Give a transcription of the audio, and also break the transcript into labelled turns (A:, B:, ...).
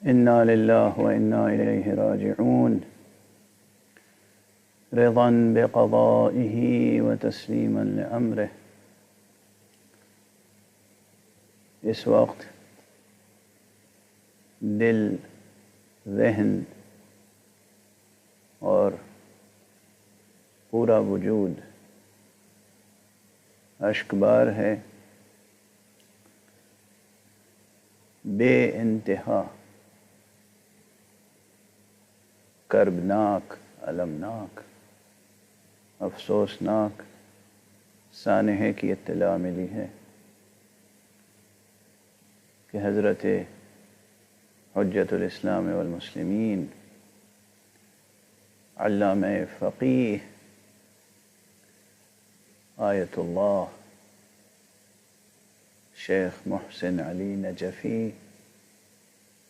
A: إنا لله وإنا إليه راجعون رضا بقضائه وتسليما لأمره. اس وقت دل، ذہن اور پورا وجود اشکبار ہے، بے انتہا کربناک، المناک، افسوسناک سانحے کی اطلاع ملی ہے کہ حضرت حجت الاسلام والمسلمین علامہ فقیہ آیت اللہ شیخ محسن علی نجفی